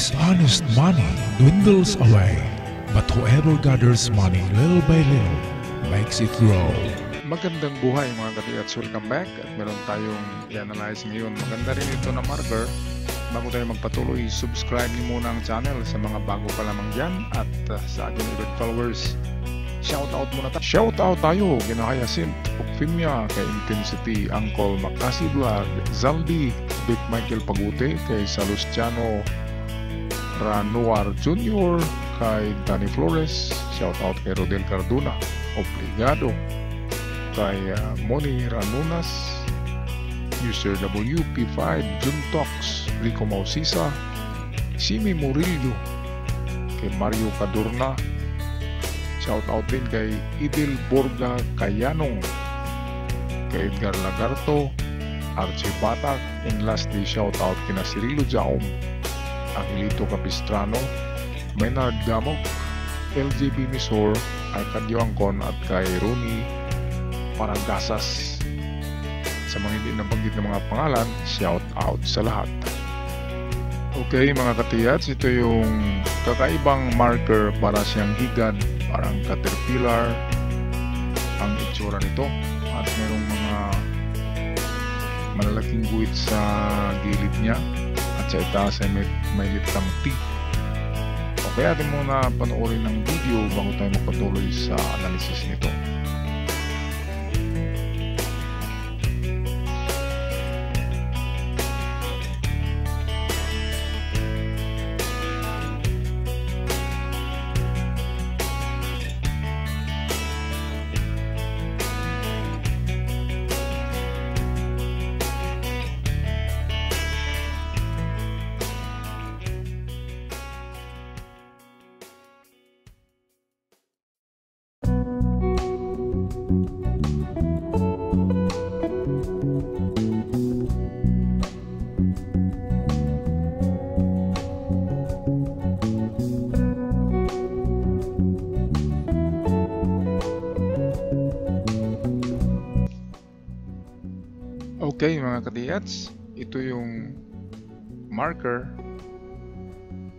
Dishonest money dwindles away, but whoever gathers money little by little makes it grow. Magandang buhay mga katiats, welcome back at meron tayong i-analyze ngayon. Maganda rin ito na marker. Bago tayo magpatuloy, subscribe niyo muna ang channel sa mga bago pa lamang dyan at sa ating ibig followers. Shoutout muna tayo. Shoutout tayo kina Hyacinth Pugfimia, kay Intensity, Uncle Makasi Vlog, Zaldi, Big Michael Pagute, kay Salustiano Ranuar Jr., kay Danny Flores. Shoutout kay Rodel Carduna, Obligado, kay Moni Ranunas, User WP5, Juntox, Rico Mausisa, Simi Murillo, kay Mario Cadorna. Shoutout din kay Idil Borga Kayanong, kay Edgar Lagarto, Archie Patak, and lastly shoutout kina Cirilo Jaom, Angelito Capistrano, Maynard Gamok, LJB Misor, Arcadio Angkon at kay Rooney Paragasas. Sa mga hindi nabanggit ng mga pangalan, shoutout sa lahat. Okay mga katiyats, ito yung kakaibang marker para siyang higad, parang caterpillar ang itsura nito, at merong mga malalaking guhit sa gilid niya at sa itaas ay may litang T. Okay, atin muna panoorin ng video bago tayo magpatuloy sa analysis nito. Okay mga katiyats, ito yung marker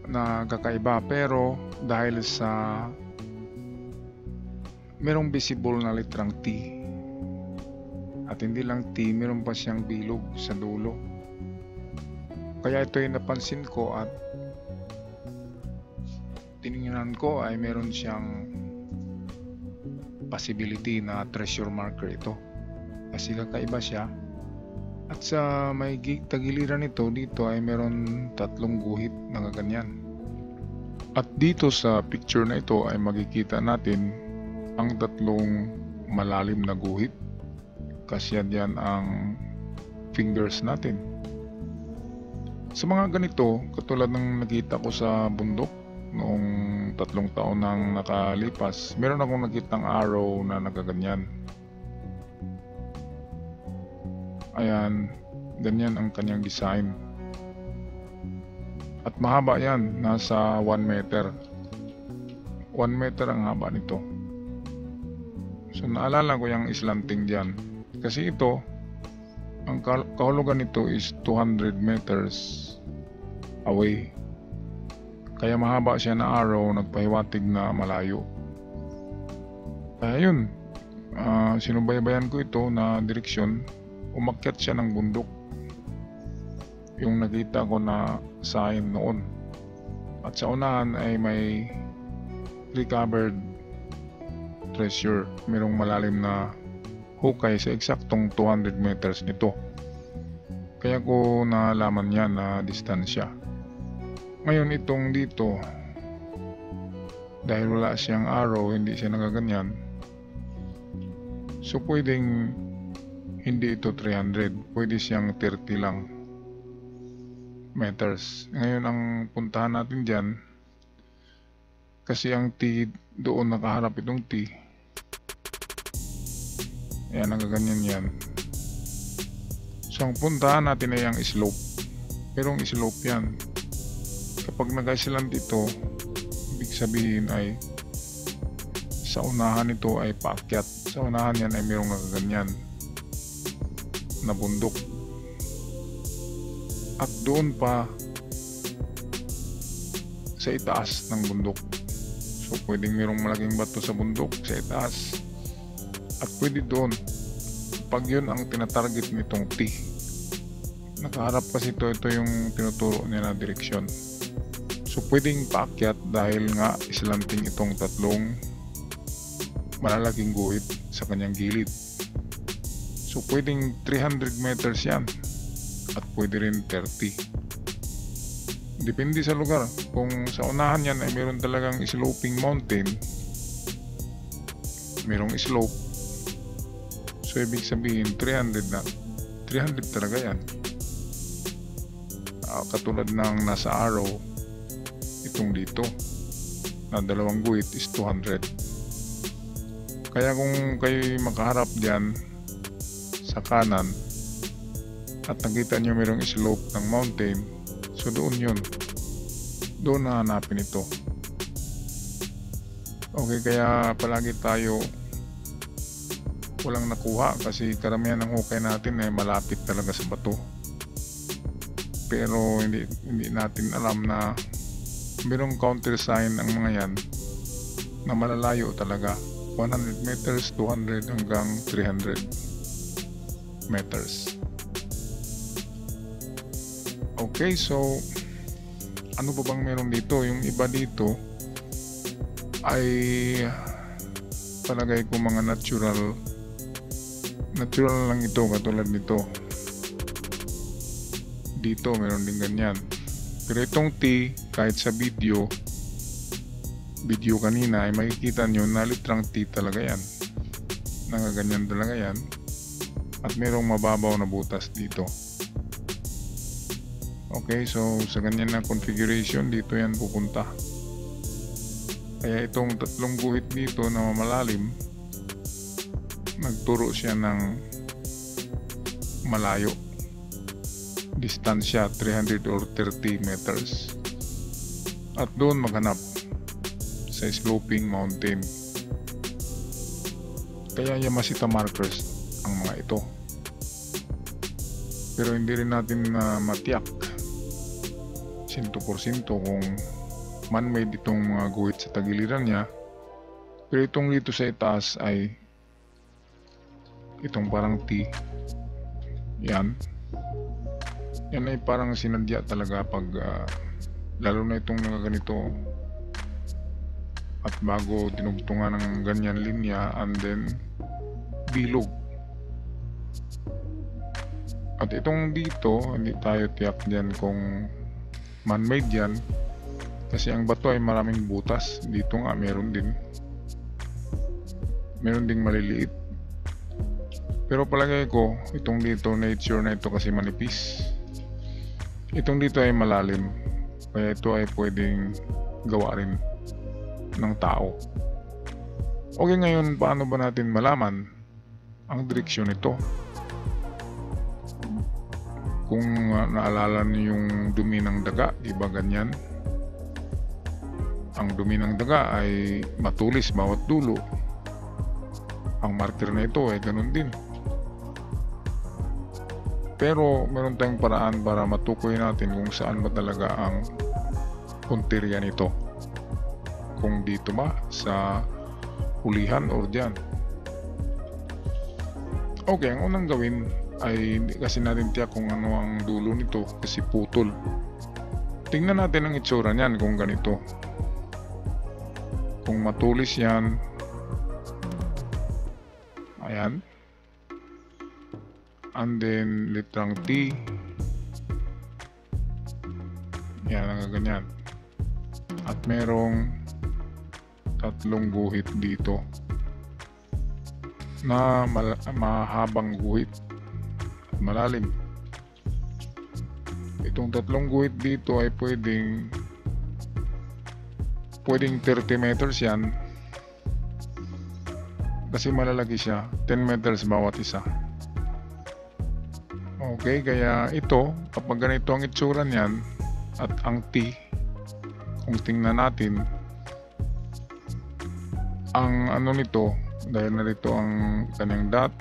na kakaiba, pero dahil sa merong visible na litrang T, at hindi lang T, meron pa siyang bilog sa dulo. Kaya ito yung napansin ko at tiningnan ko ay meron siyang possibility na treasure marker ito, kasi kakaiba siya. At sa may tagiliran nito, dito ay meron tatlong guhit na ganyan. At dito sa picture na ito ay makikita natin ang tatlong malalim na guhit. Kasi yan ang fingers natin. Sa mga ganito, katulad ng nakita ko sa bundok noong 3 taon nang nakalipas, meron akong nakitang arrow na nagaganyan. Ayan, ganyan ang kanyang design. At mahaba yan, nasa 1 meter. 1 meter ang haba nito. So naalala ko yung slanting dyan. Kasi ito, ang kahulugan nito is 200 meters away. Kaya mahaba siya na arrow, nagpahiwatig na malayo. Kaya yun, sinubaybayan ko ito na direksyon. Umakyat siya ng bundok, yung nakita ko na sign noon. At sa unahan ay may recovered treasure, merong malalim na hukay sa eksaktong 200 meters nito. Kaya ko nalaman yan na distansya. Ngayon itong dito, dahil wala siyang arrow, hindi siya nagaganyan, so pwedeng hindi ito 300, pwede siyang 30 lang meters. Ngayon ang puntahan natin dyan, kasi ang T doon nakaharap itong T, ayan, nagaganyan yan. So ang puntahan natin ay ang slope, pero ang slope yan, kapag nag-island ito, ibig sabihin ay sa unahan ito ay paakyat, sa unahan yan ay mayroong nagaganyan na bundok, at doon pa sa itaas ng bundok. So pwedeng mayroong malaking bato sa bundok sa itaas, at pwede doon pag yun ang tinatarget nitong T. Nakaharap kasi ito yung tinuturo niya na direksyon. So pwedeng paakyat dahil nga islanting itong tatlong malalaking guhit sa kanyang gilid. So pwedeng 300 meters yan at pwede rin 30. Depende sa lugar. Kung sa unahan yan ay meron talagang sloping mountain, merong slope, so ibig sabihin 300 na. 300 talaga yan. Katulad ng nasa arrow, itong dito na dalawang guhit is 200. Kaya kung kayo makaharap dyan sa kanan at nakita nyo mayroong slope ng mountain, so doon yun, doon na hanapin ito. Okay, kaya palagi tayo walang nakuha kasi karamihan ng hukay natin ay malapit talaga sa bato, pero hindi natin alam na mayroong counter sign ang mga yan na malalayo talaga, 100 meters, 200 hanggang 300 meters. Okay, so ano pa bang meron dito? Yung iba dito ay palagay ko mga natural lang ito, katulad nito. Dito meron din ganyan. Pero itong T, kahit sa video kanina ay makikita nyo na litrang T talaga yan. Nakaganyan talaga yan. At merong mababaw na butas dito. Okay, so sa ganyan na configuration, dito yan pupunta. Kaya itong tatlong guhit dito na malalim, nagturo siya ng malayo. Distansya 300 or 30 meters. At doon maghanap sa sloping mountain. Kaya Yamashita markers ang mga ito. Pero hindi rin natin matiyak 100% kung man-made itong mga guhit sa tagiliran niya. Pero itong dito sa itaas ay itong parang T. Yan ay parang sinadya talaga pag lalo na itong ganito, at bago tinugtungan ng ganyan linya and then bilog. At itong dito, hindi tayo tiyak dyan kung man-made yan kasi ang bato ay maraming butas. Dito nga meron ding maliliit, pero palagay ko itong dito nature na ito kasi manipis. Itong dito ay malalim, kaya ito ay pwedeng gawa rin ng tao. Okay, ngayon paano ba natin malaman ang direksyon nito? Kung naalala niyo yung dumi ng daga, diba ganyan? Ang dumi ng daga ay matulis bawat dulo. Ang marker na ito ay ganun din. Pero meron tayong paraan para matukoy natin kung saan ba talaga ang punteriya nito. Kung dito ba sa hulihan or dyan. Okay, ang unang gawin ay hindi kasi natin tiyak kung ano ang dulo nito kasi putol. Tingnan natin ang itsura niyan kung ganito. Kung matulis yan, ayan, and then litrang T, yan ang ganyan, at merong tatlong guhit dito na mahabang guhit at malalim. Itong tatlong guhit dito ay pwedeng 30 meters yan kasi malalaki siya, 10 meters bawat isa. Okay, kaya ito, kapag ganito ang itsura niyan at ang T, kung tingnan natin ang ano nito, dahil narito ang kanyang dot,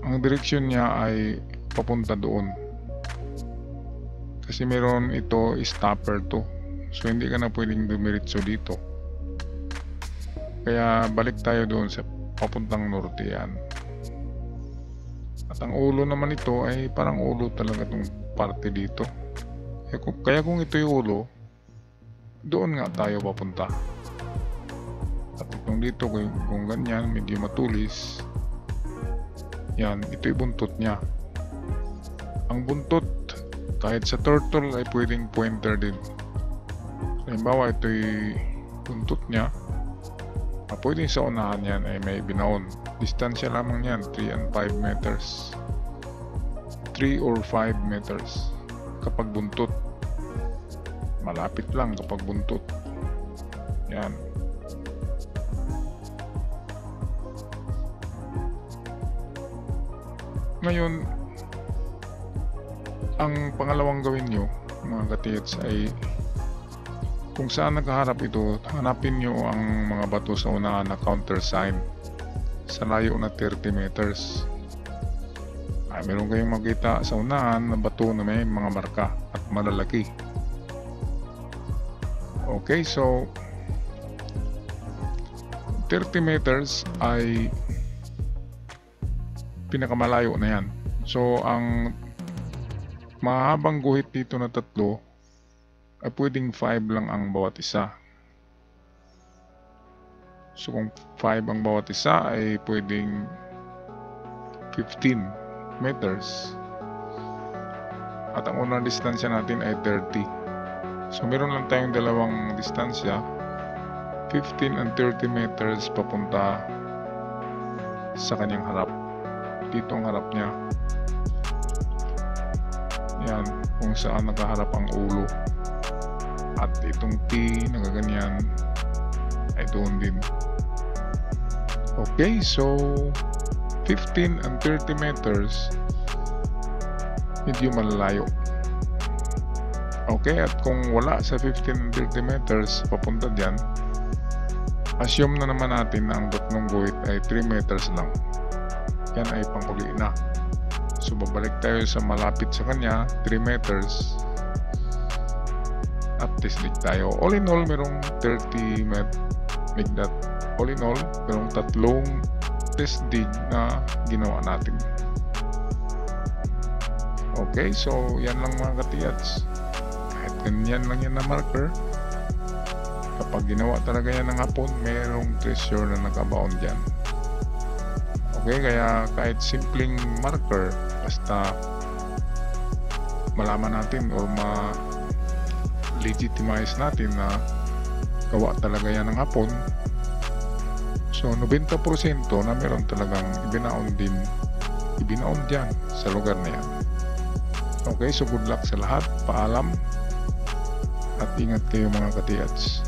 ang direksyon niya ay papunta doon kasi meron ito stopper to. So hindi ka na pwedeng dumiretso dito. Kaya balik tayo doon sa papuntang norte yan. At ang ulo naman ito ay parang ulo talaga itong parte dito. Kaya kung ito yung ulo, doon nga tayo papunta. At itong dito kung ganyan, medyo matulis, yan, ito yung buntot niya. Ang buntot, kahit sa turtle ay pwedeng pointer din. Halimbawa, ito yung buntot niya. Pwedeng sa unahan yan ay may binaon. Distansya lamang yan, 3 and 5 meters. 3 or 5 meters kapag buntot. Malapit lang kapag buntot. Yan. Ngayon, ang pangalawang gawin nyo, mga katiyats, ay kung saan nakaharap ito, hanapin nyo ang mga bato sa unahan na countersign sa layo na 30 meters. Meron kayong makita sa unahan na bato na may mga marka at malalaki. Okay, so 30 meters ay pinakamalayo na yan. So ang mahabang guhit dito na tatlo ay pwedeng 5 lang ang bawat isa. So kung 5 ang bawat isa ay pwedeng 15 meters. At ang unang distansya natin ay 30. So meron lang tayong dalawang distansya, 15 and 30 meters papunta sa kanyang harap. Dito ang harap niya. Yan, kung saan nakaharap ang ulo. At itong T na gaganyan ay doon din. Okay, so 15 and 30 meters medyo malalayo. Okay, at kung wala sa 15 and 30 meters papunta dyan, assume na naman natin na ang tatlong guhit ay 3 meters lang. Yan ay panghuli na. So babalik tayo sa malapit sa kanya, 3 meters, at tisdik tayo. All in all, merong 30 migdat. All in all, merong tatlong tisdig na ginawa natin. Okay, so yan lang mga katiyats. Kahit ganyan lang yan na marker, kapag ginawa talaga yan ng hapon, merong treasure na nakabaon dyan. Okay, kaya kahit simpleng marker, basta malaman natin o ma-legitimize natin na gawa talaga yan ng hapon. So 90% na meron talagang ibinaon dyan sa lugar na yan. Okay, so good luck sa lahat. Paalam at ingat kayo mga katiyats.